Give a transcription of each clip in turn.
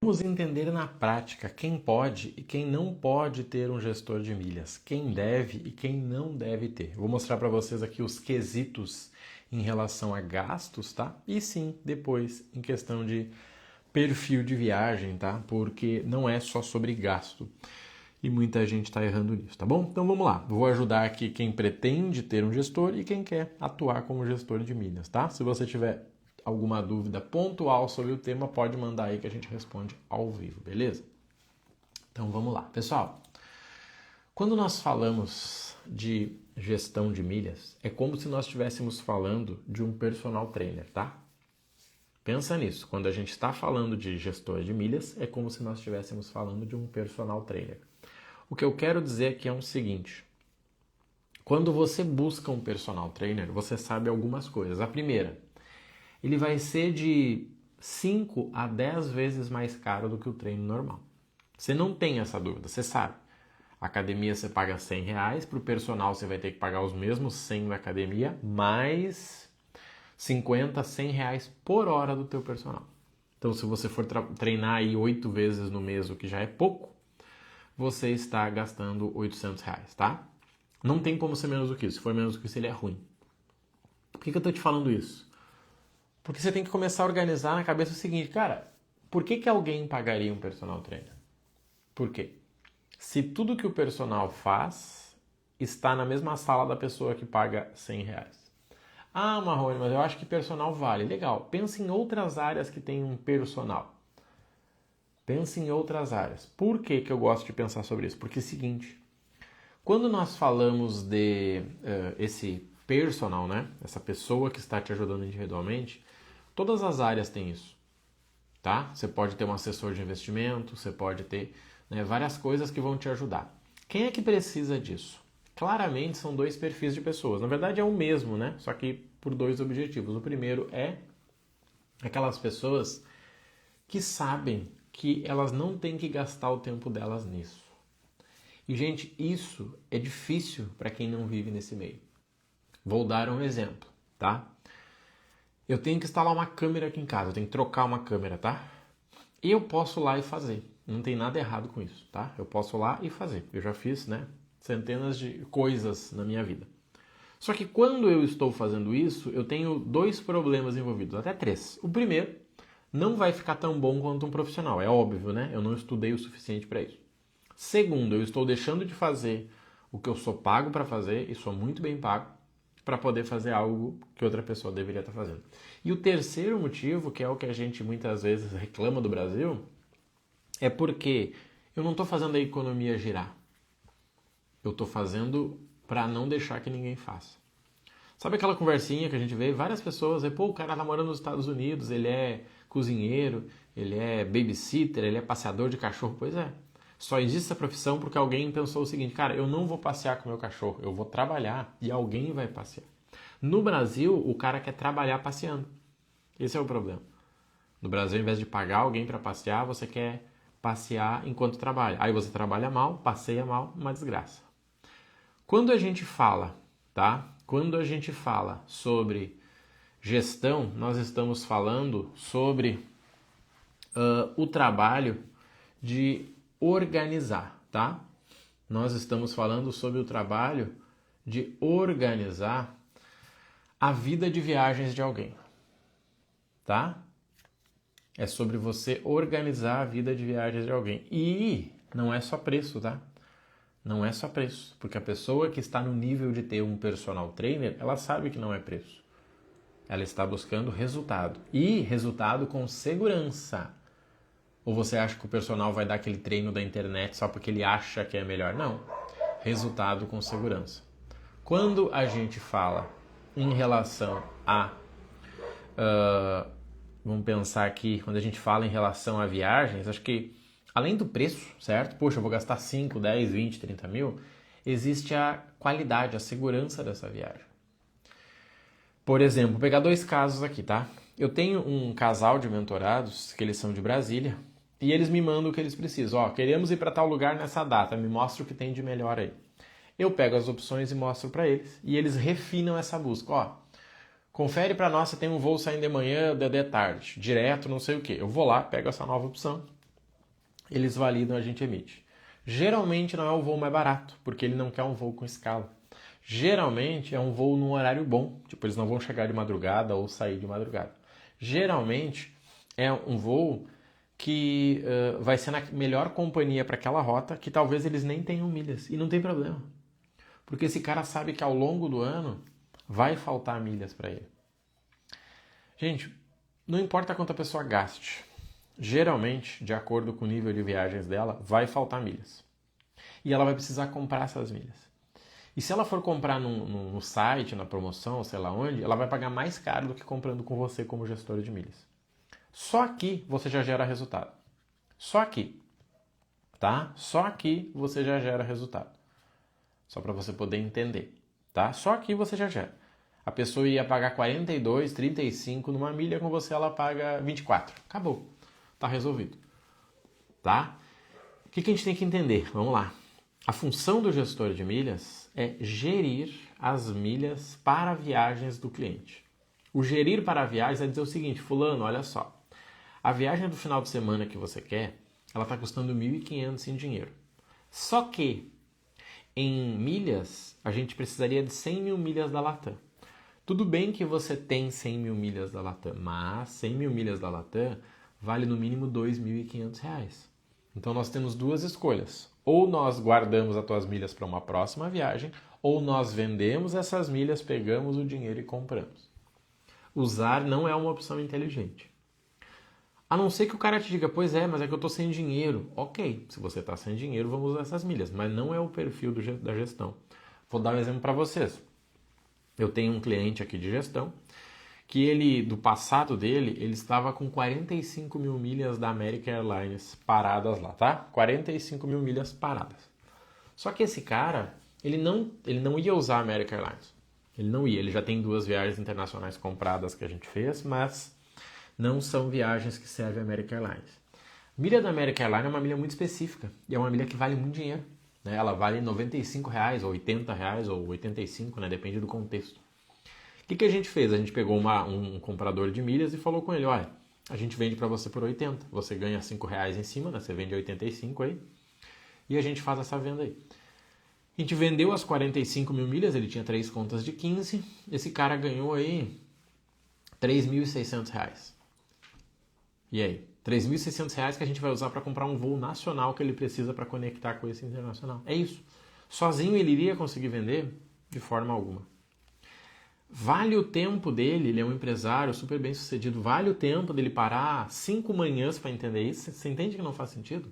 Vamos entender na prática quem pode e quem não pode ter um gestor de milhas, quem deve e quem não deve ter. Vou mostrar para vocês aqui os quesitos em relação a gastos, tá? E sim, depois em questão de perfil de viagem, tá? Porque não é só sobre gasto. E muita gente está errando nisso, tá bom? Então vamos lá. Vou ajudar aqui quem pretende ter um gestor e quem quer atuar como gestor de milhas, tá? Se você tiver alguma dúvida pontual sobre o tema, pode mandar aí que a gente responde ao vivo, beleza? Então vamos lá. Pessoal, quando nós falamos de gestão de milhas, é como se nós estivéssemos falando de um personal trainer, tá? Pensa nisso. Quando a gente está falando de gestor de milhas, é como se nós estivéssemos falando de um personal trainer. O que eu quero dizer aqui é o seguinte. Quando você busca um personal trainer, você sabe algumas coisas. A primeira, ele vai ser de 5 a 10 vezes mais caro do que o treino normal. Você não tem essa dúvida, você sabe. A academia você paga R$100, para o personal você vai ter que pagar os mesmos 100 da academia, mais 50, R$100 por hora do teu personal. Então se você for treinar aí 8 vezes no mês, o que já é pouco, você está gastando R$800, tá? Não tem como ser menos do que isso. Se for menos do que isso, ele é ruim. Por que eu estou te falando isso? Porque você tem que começar a organizar na cabeça o seguinte, cara, por que alguém pagaria um personal trainer? Por quê? Se tudo que o personal faz está na mesma sala da pessoa que paga R$100. Ah, Marrone, mas eu acho que personal vale. Legal, pense em outras áreas que tem um personal. Pense em outras áreas. Por que eu gosto de pensar sobre isso? Porque é o seguinte, quando nós falamos de esse personal, né? Essa pessoa que está te ajudando individualmente, todas as áreas têm isso, tá? Você pode ter um assessor de investimento, você pode ter várias coisas que vão te ajudar. Quem é que precisa disso? Claramente são dois perfis de pessoas. Na verdade é o mesmo, né? Só que por dois objetivos. O primeiro é aquelas pessoas que sabem que elas não têm que gastar o tempo delas nisso. E, gente, isso é difícil para quem não vive nesse meio. Vou dar um exemplo, tá? Eu tenho que instalar uma câmera aqui em casa, eu tenho que trocar uma câmera, tá? E eu posso ir lá e fazer. Não tem nada errado com isso, tá? Eu posso ir lá e fazer. Eu já fiz, centenas de coisas na minha vida. Só que quando eu estou fazendo isso, eu tenho dois problemas envolvidos, até três. O primeiro, não vai ficar tão bom quanto um profissional, é óbvio, né? Eu não estudei o suficiente para isso. Segundo, eu estou deixando de fazer o que eu sou pago para fazer, e sou muito bem pago, para poder fazer algo que outra pessoa deveria estar fazendo. E o terceiro motivo, que é o que a gente muitas vezes reclama do Brasil, é porque eu não estou fazendo a economia girar. Eu estou fazendo para não deixar que ninguém faça. Sabe aquela conversinha que a gente vê? Várias pessoas, pô, o cara tá morando nos Estados Unidos, ele é cozinheiro, ele é babysitter, ele é passeador de cachorro. Pois é. Só existe essa profissão porque alguém pensou o seguinte, cara, eu não vou passear com meu cachorro, eu vou trabalhar e alguém vai passear. No Brasil, o cara quer trabalhar passeando. Esse é o problema. No Brasil, ao invés de pagar alguém para passear, você quer passear enquanto trabalha. Aí você trabalha mal, passeia mal, uma desgraça. Quando a gente fala, tá? Quando a gente fala sobre gestão, nós estamos falando sobre o trabalho de organizar, tá? Nós estamos falando sobre o trabalho de organizar a vida de viagens de alguém, tá? É sobre você organizar a vida de viagens de alguém. E não é só preço, tá? Não é só preço, porque a pessoa que está no nível de ter um personal trainer, ela sabe que não é preço. Ela está buscando resultado. E resultado com segurança. Ou você acha que o personal vai dar aquele treino da internet só porque ele acha que é melhor? Não. Resultado com segurança. Quando a gente fala em relação a... vamos pensar aqui, quando a gente fala em relação a viagens, acho que além do preço, certo? Poxa, eu vou gastar 5, 10, 20, 30 mil. Existe a qualidade, a segurança dessa viagem. Por exemplo, vou pegar dois casos aqui, tá? Eu tenho um casal de mentorados, que eles são de Brasília, e eles me mandam o que eles precisam. Ó, queremos ir para tal lugar nessa data, me mostra o que tem de melhor aí. Eu pego as opções e mostro para eles, e eles refinam essa busca. Ó, confere para nós se tem um voo saindo de manhã, de tarde, direto, não sei o que. Eu vou lá, pego essa nova opção eles validam, a gente emite. Geralmente não é o voo mais barato, porque ele não quer um voo com escala. Geralmente é um voo num horário bom, tipo, eles não vão chegar de madrugada ou sair de madrugada. Geralmente é um voo que vai ser na melhor companhia para aquela rota, que talvez eles nem tenham milhas, e não tem problema. Porque esse cara sabe que ao longo do ano vai faltar milhas para ele. Gente, não importa quanto a pessoa gaste, geralmente, de acordo com o nível de viagens dela, vai faltar milhas. E ela vai precisar comprar essas milhas. E se ela for comprar no site, na promoção, sei lá onde, ela vai pagar mais caro do que comprando com você como gestor de milhas. Só aqui você já gera resultado. Só aqui. Tá? Só aqui você já gera resultado. Só para você poder entender. Tá? Só aqui você já gera. A pessoa ia pagar 42, 35 numa milha, com você ela paga 24. Acabou. Tá resolvido. Tá? O que a gente tem que entender? Vamos lá. A função do gestor de milhas é gerir as milhas para viagens do cliente. O gerir para viagens é dizer o seguinte: fulano, olha só, a viagem do final de semana que você quer, ela está custando 1.500 em dinheiro. Só que em milhas, a gente precisaria de 100 mil milhas da Latam. Tudo bem que você tem 100 mil milhas da Latam, mas 100 mil milhas da Latam vale no mínimo R$2.500. Então nós temos duas escolhas. Ou nós guardamos as tuas milhas para uma próxima viagem, ou nós vendemos essas milhas, pegamos o dinheiro e compramos. Usar não é uma opção inteligente. A não ser que o cara te diga, pois é, mas é que eu estou sem dinheiro. Ok, se você está sem dinheiro, vamos usar essas milhas, mas não é o perfil da gestão. Vou dar um exemplo para vocês. Eu tenho um cliente aqui de gestão que ele, do passado dele, ele estava com 45 mil milhas da American Airlines paradas lá, tá? 45 mil milhas paradas. Só que esse cara, ele não ia usar a American Airlines. Ele não ia, ele já tem 2 viagens internacionais compradas que a gente fez, mas não são viagens que servem a American Airlines. Milha da American Airlines é uma milha muito específica e é uma milha que vale muito dinheiro. Né? Ela vale R$95, ou R$80, ou 85, né? Depende do contexto. O que a gente fez? A gente pegou um comprador de milhas e falou com ele, olha, a gente vende para você por 80, você ganha R$5 em cima, né? Você vende 85 aí, e a gente faz essa venda aí. A gente vendeu as 45 mil milhas, ele tinha 3 contas de 15, esse cara ganhou aí R$3.600. E aí? R$3.600 que a gente vai usar para comprar um voo nacional que ele precisa para conectar com esse internacional. É isso. Sozinho ele iria conseguir vender? De forma alguma. Vale o tempo dele, ele é um empresário super bem sucedido, vale o tempo dele parar 5 manhãs para entender isso? Você entende que não faz sentido?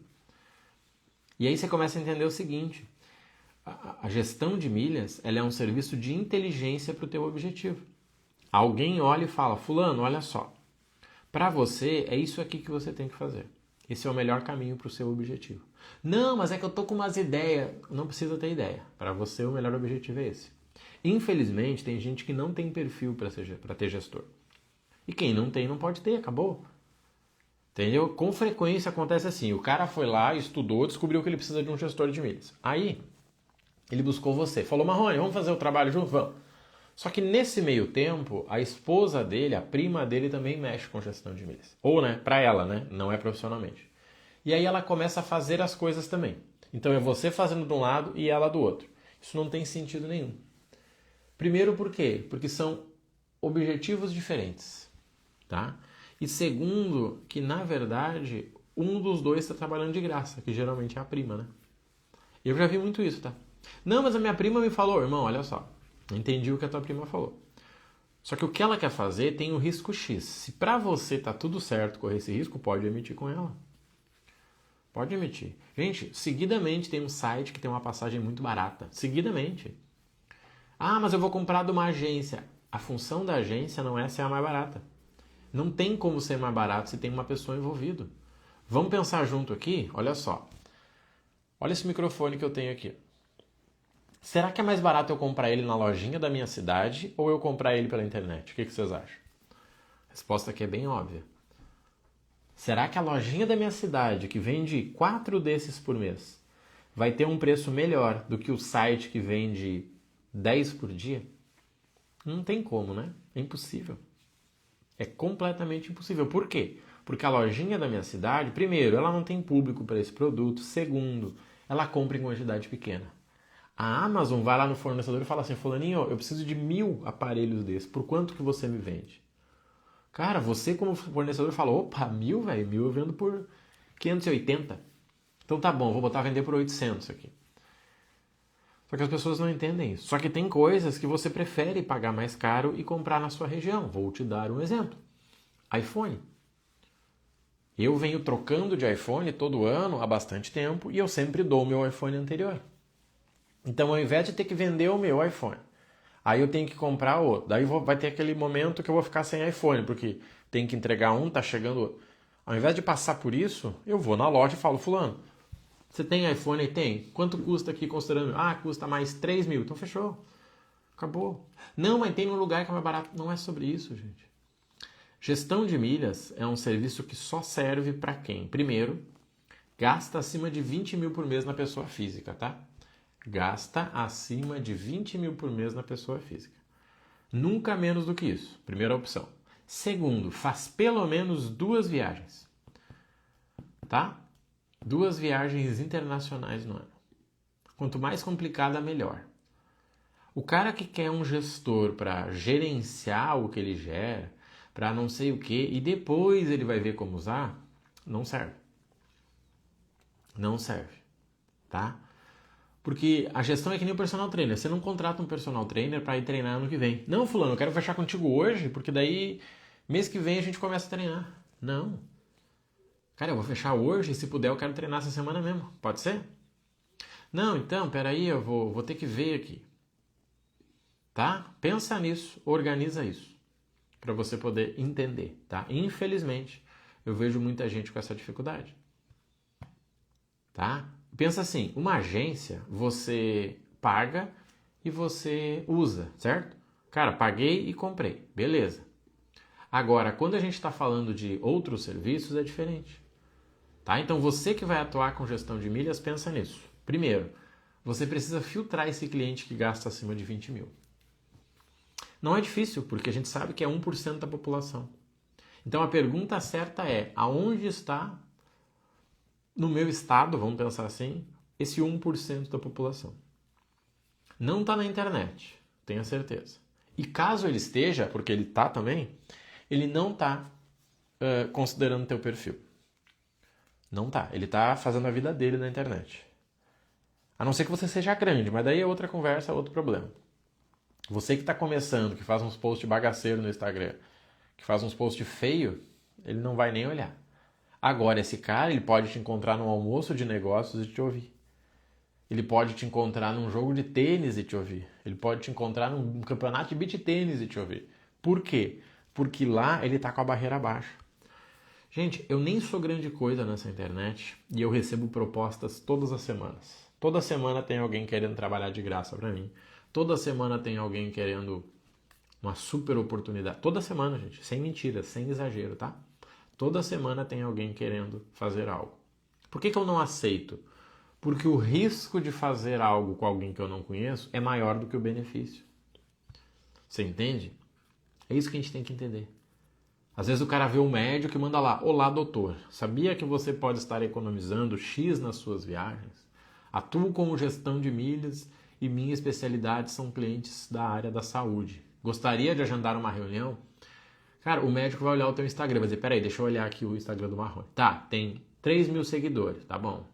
E aí você começa a entender o seguinte, a gestão de milhas ela é um serviço de inteligência para o teu objetivo. Alguém olha e fala, fulano, olha só, para você é isso aqui que você tem que fazer. Esse é o melhor caminho para o seu objetivo. Não, mas é que eu tô com umas ideias. Não precisa ter ideia. Para você o melhor objetivo é esse. Infelizmente, tem gente que não tem perfil para ter gestor. E quem não tem, não pode ter, acabou. Entendeu? Com frequência acontece assim, o cara foi lá, estudou, descobriu que ele precisa de um gestor de milhas. Aí, ele buscou você, falou, Marrone, vamos fazer o trabalho junto? Vamos. Só que nesse meio tempo, a esposa dele, a prima dele também mexe com gestão de milhas. Ou, né, para ela, né, não é profissionalmente. E aí ela começa a fazer as coisas também. Então é você fazendo de um lado e ela do outro. Isso não tem sentido nenhum. Primeiro, por quê? Porque são objetivos diferentes, tá? E segundo, que na verdade, um dos dois está trabalhando de graça, que geralmente é a prima, né? Eu já vi muito isso, tá? Não, mas a minha prima me falou, irmão, olha só, entendi o que a tua prima falou. Só que o que ela quer fazer tem o risco X. Se pra você tá tudo certo correr esse risco, pode emitir com ela. Pode emitir. Gente, seguidamente tem um site que tem uma passagem muito barata. Seguidamente. Ah, mas eu vou comprar de uma agência. A função da agência não é ser a mais barata. Não tem como ser mais barato se tem uma pessoa envolvida. Vamos pensar junto aqui? Olha só. Olha esse microfone que eu tenho aqui. Será que é mais barato eu comprar ele na lojinha da minha cidade ou eu comprar ele pela internet? O que vocês acham? A resposta aqui é bem óbvia. Será que a lojinha da minha cidade, que vende 4 desses por mês, vai ter um preço melhor do que o site que vende 10 por dia? Não tem como, né? É impossível. É completamente impossível. Por quê? Porque a lojinha da minha cidade, primeiro, ela não tem público para esse produto. Segundo, ela compra em quantidade pequena. A Amazon vai lá no fornecedor e fala assim, fulaninho, eu preciso de 1000 aparelhos desses. Por quanto que você me vende? Cara, você como fornecedor fala, opa, 1000, velho, 1000 eu vendo por 580. Então tá bom, vou botar a vender por 800 aqui. Só que as pessoas não entendem isso. Só que tem coisas que você prefere pagar mais caro e comprar na sua região. Vou te dar um exemplo. iPhone. Eu venho trocando de iPhone todo ano há bastante tempo e eu sempre dou o meu iPhone anterior. Então, ao invés de ter que vender o meu iPhone, aí eu tenho que comprar outro. Daí vai ter aquele momento que eu vou ficar sem iPhone, porque tem que entregar um, tá chegando outro. Ao invés de passar por isso, eu vou na loja e falo, fulano, você tem iPhone aí? Tem. Quanto custa aqui considerando? Ah, custa mais 3 mil. Então fechou. Acabou. Não, mas tem um lugar que é mais barato. Não é sobre isso, gente. Gestão de milhas é um serviço que só serve para quem? Primeiro, gasta acima de 20 mil por mês na pessoa física, tá? Gasta acima de 20 mil por mês na pessoa física. Nunca menos do que isso. Primeira opção. Segundo, faz pelo menos 2 viagens. Tá? 2 viagens internacionais no ano. Quanto mais complicada, melhor. O cara que quer um gestor para gerenciar o que ele gera, para não sei o que, e depois ele vai ver como usar, não serve. Não serve. Tá? Porque a gestão é que nem o personal trainer. Você não contrata um personal trainer para ir treinar ano que vem. Não, fulano, eu quero fechar contigo hoje, porque daí mês que vem a gente começa a treinar. Não. Cara, eu vou fechar hoje e se puder eu quero treinar essa semana mesmo. Pode ser? Não, então, peraí, eu vou ter que ver aqui. Tá? Pensa nisso, organiza isso. Para você poder entender, tá? Infelizmente, eu vejo muita gente com essa dificuldade. Tá? Pensa assim, uma agência você paga e você usa, certo? Cara, paguei e comprei, beleza. Agora, quando a gente está falando de outros serviços, é diferente. Tá? Então, você que vai atuar com gestão de milhas, pensa nisso. Primeiro, você precisa filtrar esse cliente que gasta acima de 20 mil. Não é difícil, porque a gente sabe que é 1% da população. Então, a pergunta certa é, aonde está, no meu estado, vamos pensar assim, esse 1% da população? Não está na internet, tenha certeza. E caso ele esteja, porque ele está também, ele não está considerando teu perfil. Não está. Ele está fazendo a vida dele na internet. A não ser que você seja grande, mas daí é outra conversa, é outro problema. Você que está começando, que faz uns posts bagaceiros no Instagram, que faz uns posts feios, ele não vai nem olhar. Agora, esse cara, ele pode te encontrar num almoço de negócios e te ouvir. Ele pode te encontrar num jogo de tênis e te ouvir. Ele pode te encontrar num campeonato de beach tênis e te ouvir. Por quê? Porque lá ele está com a barreira baixa. Gente, eu nem sou grande coisa nessa internet e eu recebo propostas todas as semanas. Toda semana tem alguém querendo trabalhar de graça para mim. Toda semana tem alguém querendo uma super oportunidade. Toda semana, gente, sem mentira, sem exagero, tá? Toda semana tem alguém querendo fazer algo. Por que eu não aceito? Porque o risco de fazer algo com alguém que eu não conheço é maior do que o benefício. Você entende? É isso que a gente tem que entender. Às vezes o cara vê um médico e manda lá, olá doutor, sabia que você pode estar economizando X nas suas viagens? Atuo como gestão de milhas e minha especialidade são clientes da área da saúde. Gostaria de agendar uma reunião? Cara, o médico vai olhar o teu Instagram, vai dizer, peraí, deixa eu olhar aqui o Instagram do Marrone. Tá, tem 3 mil seguidores, tá bom.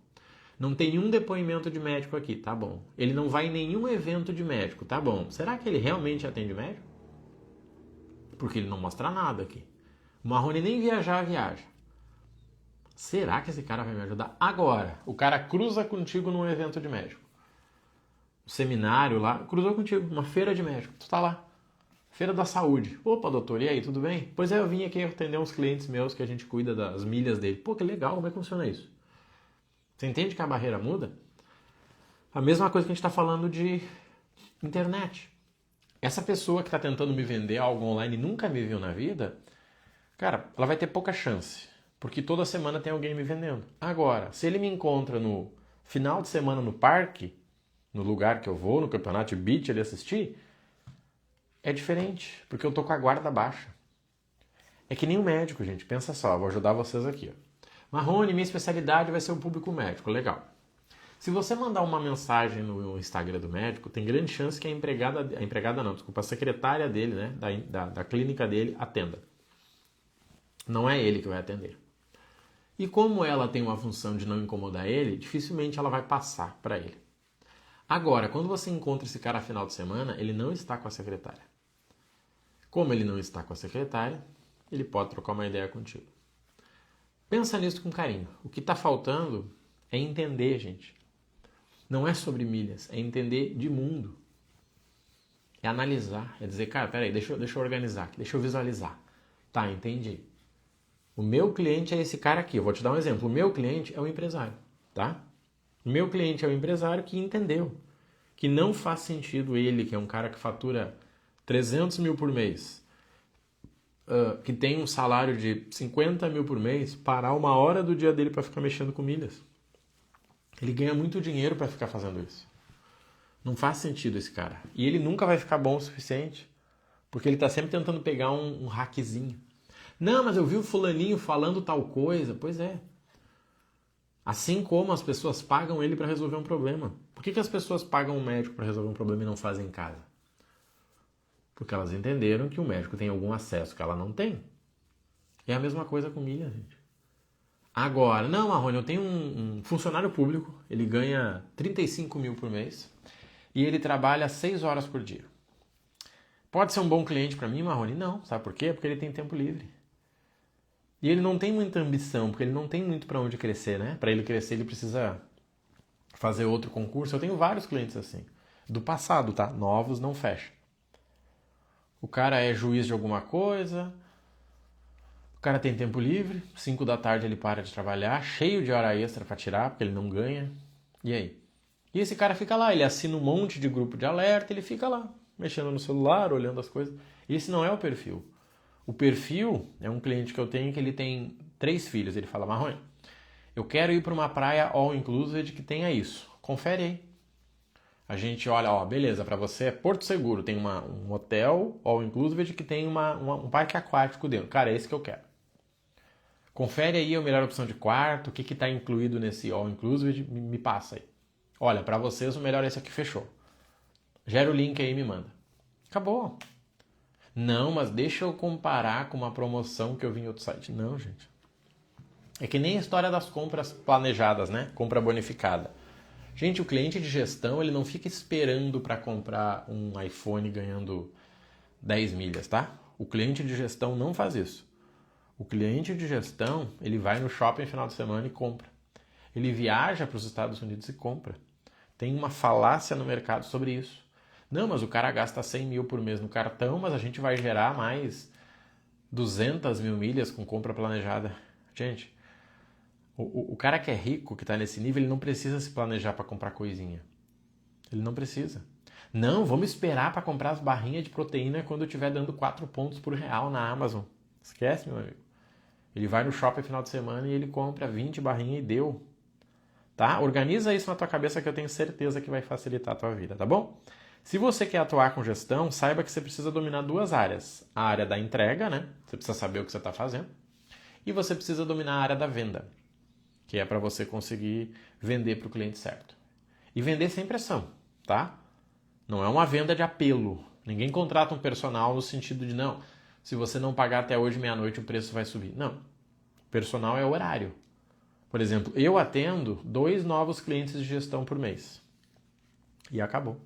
Não tem nenhum depoimento de médico aqui, tá bom. Ele não vai em nenhum evento de médico, tá bom. Será que ele realmente atende médico? Porque ele não mostra nada aqui. O Marrone nem viaja. Será que esse cara vai me ajudar? Agora, o cara cruza contigo num evento de médico. Um seminário lá, cruzou contigo, uma feira de médico. Tu tá lá. Feira da saúde. Opa, doutor, e aí, tudo bem? Pois é, eu vim aqui atender uns clientes meus que a gente cuida das milhas dele. Pô, que legal, como é que funciona isso? Você entende que a barreira muda? A mesma coisa que a gente está falando de internet. Essa pessoa que está tentando me vender algo online e nunca me viu na vida, cara, ela vai ter pouca chance. Porque toda semana tem alguém me vendendo. Agora, se ele me encontra no final de semana no parque, no lugar que eu vou, no campeonato de beach, ele assistir, é diferente. Porque eu tô com a guarda baixa. É que nem o médico, gente. Pensa só, vou ajudar vocês aqui. Ó. Marrone, minha especialidade vai ser o público médico. Legal. Se você mandar uma mensagem no Instagram do médico, tem grande chance que a secretária dele, né, da clínica dele, atenda. Não é ele que vai atender. E como ela tem uma função de não incomodar ele, dificilmente ela vai passar para ele. Agora, quando você encontra esse cara final de semana, ele não está com a secretária. Como ele não está com a secretária, ele pode trocar uma ideia contigo. Pensa nisso com carinho. O que está faltando é entender, gente. Não é sobre milhas, é entender de mundo. É analisar, é dizer, cara, peraí, deixa eu organizar aqui, deixa eu visualizar. Tá, entendi. O meu cliente é esse cara aqui. Eu vou te dar um exemplo. O meu cliente é o empresário, tá? O meu cliente é o empresário que entendeu que não faz sentido ele, que é um cara que fatura 300 mil por mês, que tem um salário de 50 mil por mês, parar uma hora do dia dele para ficar mexendo com milhas. Ele ganha muito dinheiro para ficar fazendo isso. Não faz sentido esse cara. E ele nunca vai ficar bom o suficiente, porque ele está sempre tentando pegar um hackzinho. Não, mas eu vi o fulaninho falando tal coisa. Pois é. Assim como as pessoas pagam ele para resolver um problema. Por que as pessoas pagam um médico para resolver um problema e não fazem em casa? Porque elas entenderam que o médico tem algum acesso que ela não tem. É a mesma coisa com milha, gente. Agora, não, Marrone, eu tenho um funcionário público, ele ganha 35 mil por mês e ele trabalha 6 horas por dia. Pode ser um bom cliente para mim, Marrone? Não. Sabe por quê? Porque ele tem tempo livre. E ele não tem muita ambição, porque ele não tem muito para onde crescer, né? Para ele crescer, ele precisa fazer outro concurso. Eu tenho vários clientes assim. Do passado, tá? Novos não fecha. O cara é juiz de alguma coisa, o cara tem tempo livre, 5 da tarde ele para de trabalhar, cheio de hora extra para tirar, porque ele não ganha. E aí? E esse cara fica lá, ele assina um monte de grupo de alerta, ele fica lá, mexendo no celular, olhando as coisas. Esse não é o perfil. O perfil é um cliente que eu tenho que ele tem 3 filhos. Ele fala, Marrone, eu quero ir para uma praia all-inclusive que tenha isso. Confere aí. A gente olha, ó, beleza, para você é Porto Seguro, tem um hotel all-inclusive que tem um parque aquático dentro. Cara, é esse que eu quero. Confere aí a melhor opção de quarto, o que está incluído nesse all-inclusive, me passa aí. Olha, para vocês o melhor é esse aqui, fechou. Gera o link aí e me manda. Acabou. Não, mas deixa eu comparar com uma promoção que eu vi em outro site. Não, gente. É que nem a história das compras planejadas, né? Compra bonificada. Gente, o cliente de gestão, ele não fica esperando para comprar um iPhone ganhando 10 milhas, tá? O cliente de gestão não faz isso. O cliente de gestão, ele vai no shopping no final de semana e compra. Ele viaja para os Estados Unidos e compra. Tem uma falácia no mercado sobre isso. Não, mas o cara gasta 100 mil por mês no cartão, mas a gente vai gerar mais 200 mil milhas com compra planejada. Gente, o cara que é rico, que está nesse nível, ele não precisa se planejar para comprar coisinha. Ele não precisa. Não, vamos esperar para comprar as barrinhas de proteína quando eu estiver dando 4 pontos por real na Amazon. Esquece, meu amigo. Ele vai no shopping no final de semana e ele compra 20 barrinhas e deu. Tá? Organiza isso na tua cabeça que eu tenho certeza que vai facilitar a tua vida, tá bom? Se você quer atuar com gestão, saiba que você precisa dominar 2 áreas. A área da entrega, né? Você precisa saber o que você está fazendo. E você precisa dominar a área da venda, que é para você conseguir vender para o cliente certo. E vender sem pressão, tá? Não é uma venda de apelo. Ninguém contrata um personal no sentido de, não, se você não pagar até hoje meia-noite o preço vai subir. Não. O personal é horário. Por exemplo, eu atendo 2 novos clientes de gestão por mês. E acabou.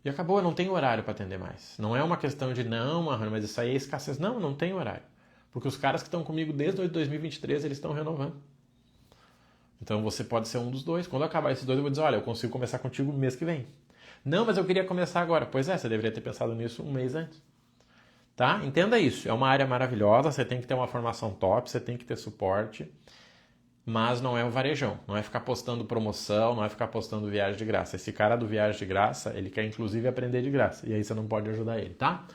E acabou, eu não tenho horário para atender mais. Não é uma questão de, não, Marrone, mas isso aí é escassez. Não, não tem horário. Porque os caras que estão comigo desde 2023, eles estão renovando. Então você pode ser um dos 2. Quando acabar esses 2, eu vou dizer, olha, eu consigo começar contigo no mês que vem. Não, mas eu queria começar agora. Pois é, você deveria ter pensado nisso um mês antes. Tá? Entenda isso. É uma área maravilhosa, você tem que ter uma formação top, você tem que ter suporte. Mas não é um varejão, não é ficar postando promoção, não é ficar postando viagem de graça. Esse cara do viagem de graça, ele quer inclusive aprender de graça. E aí você não pode ajudar ele, tá?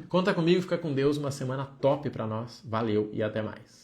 Conta comigo, fica com Deus, uma semana top pra nós. Valeu e até mais.